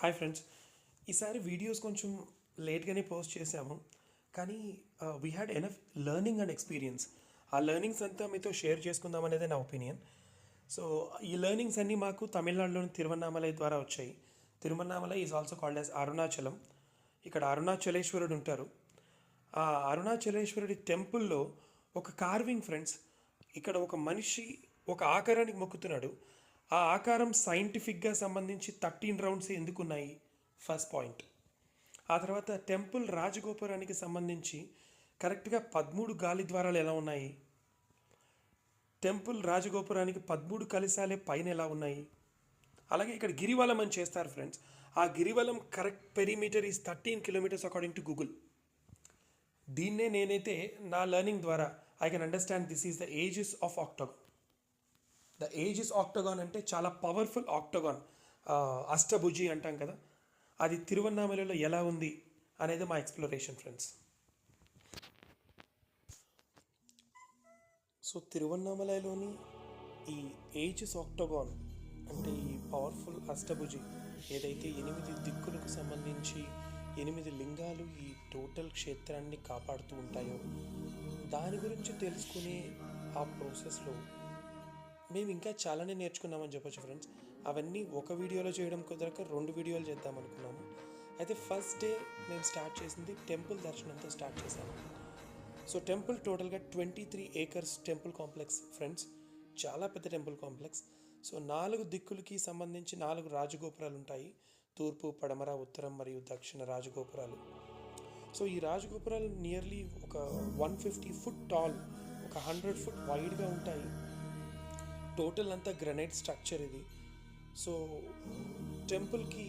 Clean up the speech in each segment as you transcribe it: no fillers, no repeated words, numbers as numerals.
Hi friends. ఈసారి videos కొంచెం లేట్గానే post చేశాము, కానీ we had enough learning and experience. ఆ లెర్నింగ్స్ అంతా మీతో షేర్ చేసుకుందాం అనేది నా ఒపీనియన్. సో ఈ లెర్నింగ్స్ అన్నీ మాకు తమిళనాడులోని తిరువన్నామలై ద్వారా వచ్చాయి. Tiruvannamalai is also called as Arunachalam. ఇక్కడ అరుణాచలేశ్వరుడు ఉంటారు. ఆ అరుణాచలేశ్వరుడి టెంపుల్లో ఒక కార్వింగ్ ఫ్రెండ్స్, ఇక్కడ ఒక మనిషి ఒక ఆకారానికి మొక్కుతున్నాడు. ఆ ఆకారం సైంటిఫిక్గా సంబంధించి 13 రౌండ్స్ ఎందుకు ఉన్నాయి, ఫస్ట్ పాయింట్. ఆ తర్వాత టెంపుల్ రాజగోపురానికి సంబంధించి కరెక్ట్గా 13 గాలి ద్వారాలు ఎలా ఉన్నాయి, టెంపుల్ రాజగోపురానికి 13 కలశాలే పైన ఎలా ఉన్నాయి. అలాగే ఇక్కడ గిరివలం అని చేస్తారు ఫ్రెండ్స్. ఆ గిరివలం correct perimeter is 13 kilometres according to Google. దీన్నే నేనైతే నా లెర్నింగ్ ద్వారా I can understand this is the edges of octagon. The edges octagon అంటే చాలా పవర్ఫుల్ ఆక్టోగాన్, అష్టభుజి అంటాం కదా, అది తిరువన్నామలలో ఎలా ఉంది అనేది మా ఎక్స్ప్లోరేషన్ ఫ్రెండ్స్. సో తిరువన్నామలైలోని ఈ ఏజెస్ ఆక్టోగాన్ అంటే ఈ పవర్ఫుల్ అష్టభుజి ఏదైతే 8 దిక్కులకు సంబంధించి 8 లింగాలు ఈ టోటల్ క్షేత్రాన్ని కాపాడుతూ ఉంటాయో దాని గురించి తెలుసుకునే ఆ ప్రాసెస్లో మేము ఇంకా చాలానే నేర్చుకున్నామని చెప్పొచ్చు ఫ్రెండ్స్. అవన్నీ ఒక వీడియోలో చేయడం కుదరక 2 వీడియోలు చేద్దాం అనుకున్నాము. అయితే ఫస్ట్ డే మేము స్టార్ట్ చేసింది టెంపుల్ దర్శనంతో స్టార్ట్ చేశాము. సో టెంపుల్ టోటల్గా 23 ఏకర్స్ టెంపుల్ కాంప్లెక్స్ ఫ్రెండ్స్, చాలా పెద్ద టెంపుల్ కాంప్లెక్స్. సో 4 దిక్కులకి సంబంధించి 4 రాజగోపురాలు ఉంటాయి, తూర్పు, పడమర, ఉత్తరం మరియు దక్షిణ రాజగోపురాలు. సో ఈ రాజగోపురాలు నియర్లీ ఒక 150 ఫుట్ టాల్, ఒక 100 ఫుట్ వైడ్గా ఉంటాయి. టోటల్ అంతా గ్రనైట్ స్ట్రక్చర్ ఇది. సో టెంపుల్కి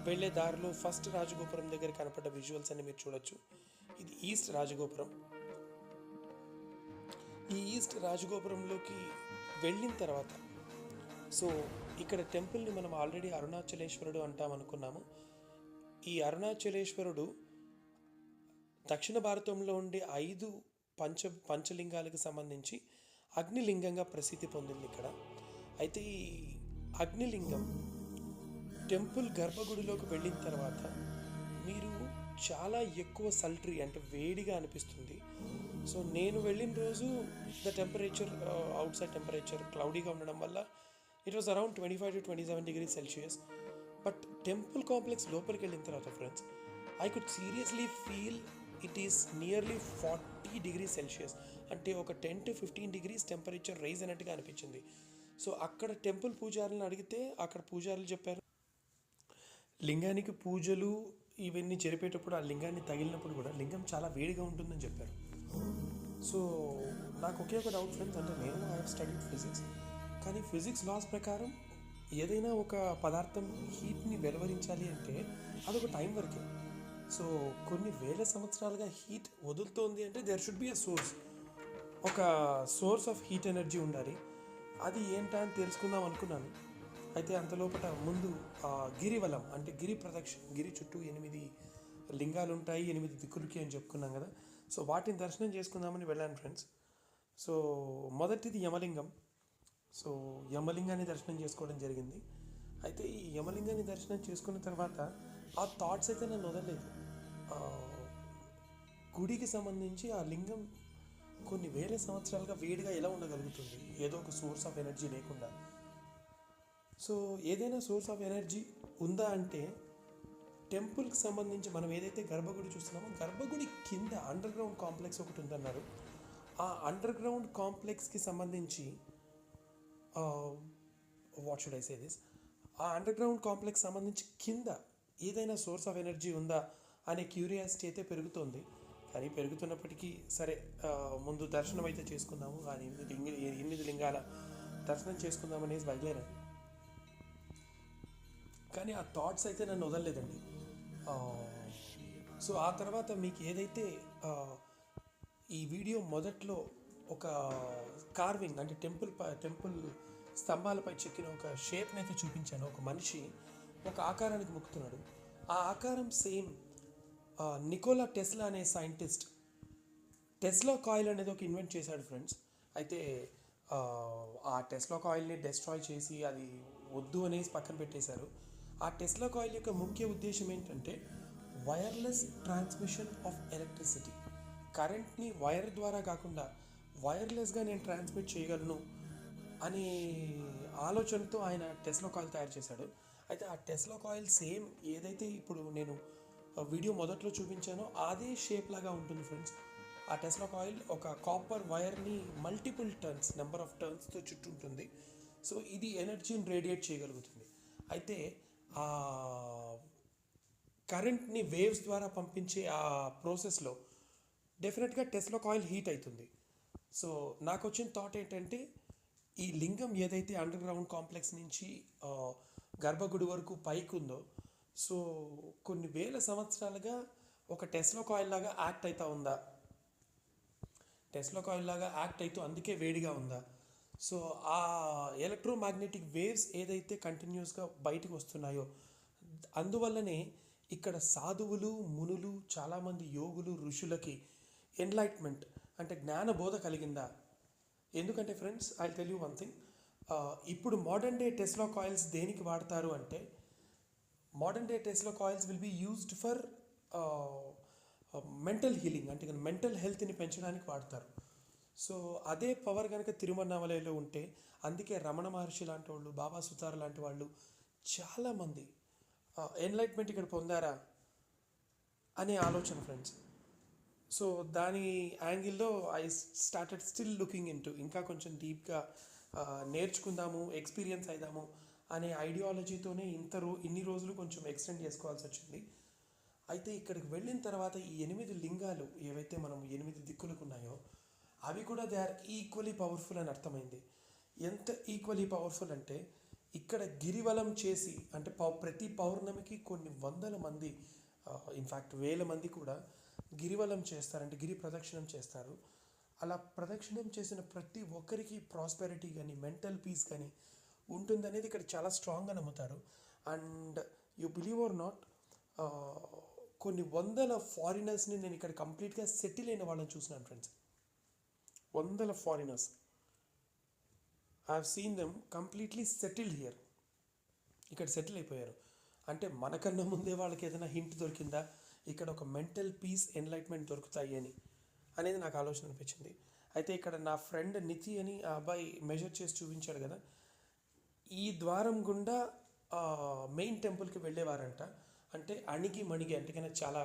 వెళ్ళే దారిలో ఫస్ట్ రాజగోపురం దగ్గర కనపడ్డ విజువల్స్ అన్ని మీరు చూడొచ్చు. ఇది ఈస్ట్ రాజగోపురం. ఈ ఈస్ట్ రాజగోపురంలోకి వెళ్ళిన తర్వాత సో ఇక్కడ టెంపుల్ని మనం ఆల్రెడీ అరుణాచలేశ్వరుడు అంటాం అనుకున్నాము. ఈ అరుణాచలేశ్వరుడు దక్షిణ భారతంలో ఉండే 5 పంచలింగాలకు సంబంధించి అగ్నిలింగంగా ప్రసిద్ధి పొందింది ఇక్కడ. అయితే ఈ అగ్నిలింగం టెంపుల్ గర్భగుడిలోకి వెళ్ళిన తర్వాత మీరు చాలా ఎక్కువ సల్ట్రీ అంటే వేడిగా అనిపిస్తుంది. సో నేను వెళ్ళిన రోజు the temperature outside temperature క్లౌడీగా ఉండడం వల్ల it was around 25 to 27 degrees Celsius. But temple complex లోపలికి వెళ్ళిన తర్వాత friends I could seriously feel it is nearly 40 degrees Celsius. అంటే ఒక 10 to 15 degrees టెంపరేచర్ రైజ్ అయినట్టుగా అనిపించింది. సో అక్కడ టెంపుల్ పూజారులను అడిగితే అక్కడ పూజారులు చెప్పారు, లింగానికి పూజలు ఇవన్నీ జరిపేటప్పుడు ఆ లింగాన్ని తగిలినప్పుడు కూడా లింగం చాలా వేడిగా ఉంటుందని చెప్పారు. సో నాకు ఒకే ఒక డౌట్ ఫ్రెండ్స్, అంటే నేను ఐ హావ్ స్టడీడ్ ఫిజిక్స్, కానీ ఫిజిక్స్ లాస్ ప్రకారం ఏదైనా ఒక పదార్థం హీట్ని వెలువరించాలి అంటే అదొక టైం వరకే. సో కొన్ని వేల సంవత్సరాలుగా హీట్ వదులుతోంది అంటే there should be a source, ఒక సోర్స్ ఆఫ్ హీట్ ఎనర్జీ ఉండాలి. అది ఏంటా అని తెలుసుకుందాం అనుకున్నాను. అయితే అంతలోపట ముందు గిరివలం అంటే గిరి ప్రదక్షిణ, గిరి చుట్టూ 8 లింగాలు ఉంటాయి, 8 దిక్కులకి అని చెప్పుకున్నాం కదా. సో వాటిని దర్శనం చేసుకుందామని వెళ్ళాను ఫ్రెండ్స్. సో మొదటిది యమలింగం. సో యమలింగాన్ని దర్శనం చేసుకోవడం జరిగింది. అయితే ఈ యమలింగాన్ని దర్శనం చేసుకున్న తర్వాత ఆ థాట్స్ అయితే నన్ను వదలలేదు. గుడికి సంబంధించి ఆ లింగం కొన్ని వేల సంవత్సరాలుగా వేడిగా ఎలా ఉండగలుగుతుంది, ఏదో ఒక సోర్స్ ఆఫ్ ఎనర్జీ లేకుండా. సో ఏదైనా సోర్స్ ఆఫ్ ఎనర్జీ ఉందా అంటే టెంపుల్కి సంబంధించి మనం ఏదైతే గర్భగుడి చూస్తున్నామో గర్భగుడి కింద అండర్ గ్రౌండ్ కాంప్లెక్స్ ఒకటి ఉందన్నారు. ఆ అండర్ గ్రౌండ్ కాంప్లెక్స్కి సంబంధించి what should I say this, ఆ అండర్ గ్రౌండ్ కాంప్లెక్స్ సంబంధించి కింద ఏదైనా సోర్స్ ఆఫ్ ఎనర్జీ ఉందా అనే క్యూరియాసిటీ అయితే పెరుగుతోంది. కానీ పెరుగుతున్నప్పటికీ సరే, ముందు దర్శనం అయితే చేసుకుందాము, కానీ 8 లింగాల దర్శనం చేసుకుందాం అనేసి బయలుదేరాను. కానీ ఆ థాట్స్ అయితే నన్ను వదలలేదండి. సో ఆ తర్వాత మీకు ఏదైతే ఈ వీడియో మొదట్లో ఒక కార్వింగ్ అంటే టెంపుల్ స్తంభాలపై చెక్కిన ఒక షేప్ని అయితే చూపించాను. ఒక మనిషి ఒక ఆకారానికి మొక్కుతున్నాడు. ఆ ఆకారం సేమ్ నికోలా టెస్లా అనే సైంటిస్ట్ టెస్లా కాయిల్ అనేది ఒక ఇన్వెంట్ చేశాడు ఫ్రెండ్స్. అయితే ఆ టెస్లా కాయిల్ని డెస్ట్రాయ్ చేసి అది వద్దు అనేసి పక్కన పెట్టేశారు. ఆ టెస్లా కాయిల్ యొక్క ముఖ్య ఉద్దేశం ఏంటంటే వైర్లెస్ ట్రాన్స్మిషన్ ఆఫ్ ఎలక్ట్రిసిటీ. కరెంట్ని వైర్ ద్వారా కాకుండా వైర్లెస్గా నేను ట్రాన్స్మిట్ చేయగలను అనే ఆలోచనతో ఆయన టెస్లా కాయిల్ తయారు చేశాడు. అయితే ఆ టెస్లా కాయిల్ సేమ్ ఏదైతే ఇప్పుడు నేను వీడియో మొదట్లో చూపించానో అదే షేప్ లాగా ఉంటుంది ఫ్రెండ్స్. ఆ టెస్లా కాయిల్ ఒక కాపర్ వైర్ని మల్టిపుల్ టర్న్స్, నెంబర్ ఆఫ్ టర్న్స్తో చుట్టుంటుంది. సో ఇది ఎనర్జీని రేడియేట్ చేయగలుగుతుంది. అయితే ఆ కరెంట్ని వేవ్స్ ద్వారా పంపించే ఆ ప్రాసెస్లో డెఫినెట్గా టెస్లా కాయిల్ హీట్ అవుతుంది. సో నాకు వచ్చిన థాట్ ఏంటంటే ఈ లింగం ఏదైతే అండర్ గ్రౌండ్ కాంప్లెక్స్ నుంచి గర్భగుడి వరకు పైకి ఉందో, సో కొన్ని వేల సంవత్సరాలుగా ఒక టెస్లా కాయిల్ లాగా యాక్ట్ అవుతూ ఉందా, టెస్లా కాయిల్ లాగా యాక్ట్ అవుతూ అందుకే వేడిగా ఉందా. సో ఆ ఎలక్ట్రోమాగ్నెటిక్ వేవ్స్ ఏదైతే కంటిన్యూస్గా బయటకు వస్తున్నాయో అందువల్లనే ఇక్కడ సాధువులు, మునులు, చాలామంది యోగులు, ఋషులకి ఎన్లైట్మెంట్ అంటే జ్ఞానబోధ కలిగిందా. ఎందుకంటే friends, I tell you one thing. ఇప్పుడు మోడర్న్ డే టెస్లా కాయిల్స్ దేనికి వాడతారు అంటే, modern day Tesla coils will be used for mental healing, అంటే మెంటల్ హెల్త్ని పెంచడానికి వాడతారు. సో అదే పవర్ కనుక తిరుమన్నామలలో ఉంటే, అందుకే రమణ మహర్షి లాంటి వాళ్ళు, బాబా సుతార్ లాంటి వాళ్ళు చాలామంది ఎన్లైట్మెంట్ ఇక్కడ పొందారా అనే ఆలోచన ఫ్రెండ్స్. సో దాని యాంగిల్లో I started still looking into, ఇంకా కొంచెం డీప్గా నేర్చుకుందాము, ఎక్స్పీరియన్స్ అయిదాము అనే ఐడియాలజీతోనే ఇన్ని రోజులు కొంచెం ఎక్స్టెండ్ చేసుకోవాల్సి వచ్చింది. అయితే ఇక్కడికి వెళ్ళిన తర్వాత ఈ 8 లింగాలు ఏవైతే మనం 8 దిక్కులకు ఉన్నాయో అవి కూడా దే ఆర్ ఈక్వలీ పవర్ఫుల్ అని అర్థమైంది. ఎంత ఈక్వలీ పవర్ఫుల్ అంటే, ఇక్కడ గిరివలం చేసి, అంటే ప్రతి పౌర్ణమికి కొన్ని వందల మంది, ఇన్ఫ్యాక్ట్ వేల మంది కూడా గిరివలం చేస్తారంటే గిరి ప్రదక్షిణం చేస్తారు. అలా ప్రదక్షిణం చేసిన ప్రతి ఒక్కరికి ప్రాస్పెరిటీ కానీ మెంటల్ పీస్ కానీ ఉంటుందనేది ఇక్కడ చాలా స్ట్రాంగ్గా నమ్ముతారు. And you believe are not, కొన్ని వందల ఫారినర్స్ని నేను ఇక్కడ కంప్లీట్గా సెటిల్ అయిన వాళ్ళని చూసినాను ఫ్రెండ్స్. వందల foreigners, I have seen them completely settled here. ఇక్కడ సెటిల్ అయిపోయారు. అంటే మనకన్నా ముందే వాళ్ళకి ఏదైనా హింట్ దొరికిందా, ఇక్కడ ఒక మెంటల్ పీస్, ఎన్లైట్మెంట్ దొరుకుతాయి అనేది నాకు ఆలోచన అనిపించింది. అయితే ఇక్కడ నా ఫ్రెండ్ నితి అని ఆ అబ్బాయి మెజర్ చేసి చూపించాడు కదా, ఈ ద్వారం గుండా మెయిన్ టెంపుల్కి వెళ్ళేవారంట. అంటే అణిగి మణిగి, అంటే కన్నా చాలా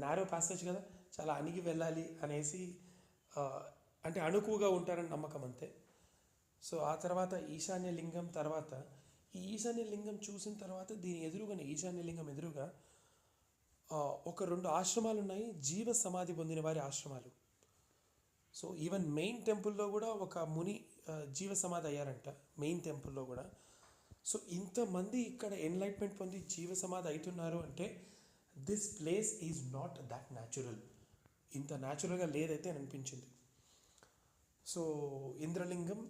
నారో ప్యాసేజ్ కదా, చాలా అణిగి వెళ్ళాలి అనేసి, అంటే అణుకుగా ఉంటారని నమ్మకం అంతే. సో ఆ తర్వాత ఈశాన్య లింగం తర్వాత, ఈ ఈశాన్య లింగం చూసిన తర్వాత దీని ఎదురుగానే, ఈశాన్య లింగం ఎదురుగా ఒక 2 ఆశ్రమాలు ఉన్నాయి, జీవ సమాధి పొందిన వారి ఆశ్రమాలు. సో ఈవెన్ మెయిన్ టెంపుల్లో కూడా ఒక ముని జీవ సమాధి అయ్యారంట, మెయిన్ టెంపుల్లో కూడా. సో ఇంతమంది ఇక్కడ ఎన్లైట్మెంట్ పొంది జీవ సమాధి అవుతున్నారు అంటే this place is not that natural. ఇంత న్యాచురల్గా లేదైతే అని అనిపించింది. సో ఇంద్రలింగం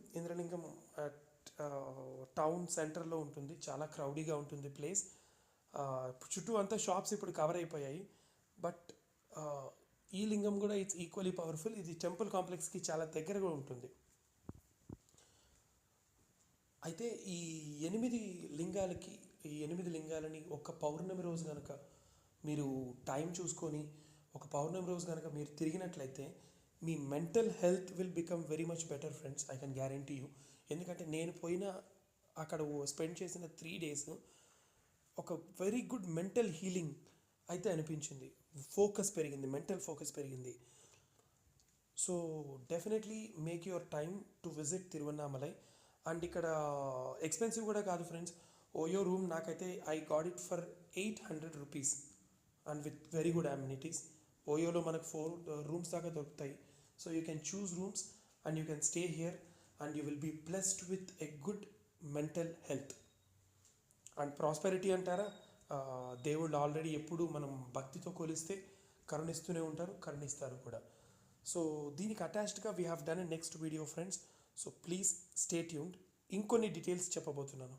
టౌన్ సెంటర్లో ఉంటుంది, చాలా క్రౌడీగా ఉంటుంది ప్లేస్. చుట్టూ అంతా షాప్స్ ఇప్పుడు కవర్ అయిపోయాయి. బట్ ఈ లింగం కూడా ఇట్స్ ఈక్వలీ పవర్ఫుల్. ఇది టెంపుల్ కాంప్లెక్స్కి చాలా దగ్గరగా ఉంటుంది. అయితే ఈ 8 లింగాలని ఒక పౌర్ణమి రోజు కనుక మీరు టైం చూసుకొని, ఒక పౌర్ణమి రోజు కనుక మీరు తిరిగినట్లయితే మీ mental health will become very much better friends, I can guarantee you. ఎందుకంటే నేను అక్కడ స్పెండ్ చేసిన 3 days ఒక వెరీ గుడ్ మెంటల్ హీలింగ్ అయితే అనిపించింది. ఫోకస్ పెరిగింది, మెంటల్ ఫోకస్ పెరిగింది. So definitely make your time to visit Tiruvannamalai. And ఇక్కడ ఎక్స్పెన్సివ్ కూడా కాదు ఫ్రెండ్స్. ఓయో రూమ్ నాకైతే I got it for 800 rupees and with very good amenities. ఓయోలో మనకు 4 rooms దాకా దొరుకుతాయి. So you can choose rooms and you can stay here and you will be blessed with a good mental health and prosperity. అంటారా, దేవుళ్ళు already ఎప్పుడు మనం భక్తితో కొలిస్తే కరుణిస్తూనే ఉంటారు, కరుణిస్తారు కూడా. సో దీనికి అటాచ్డ్గా we have done a next video friends. So please stay tuned. ఇంకొన్ని డీటెయిల్స్ చెప్పబోతున్నాను.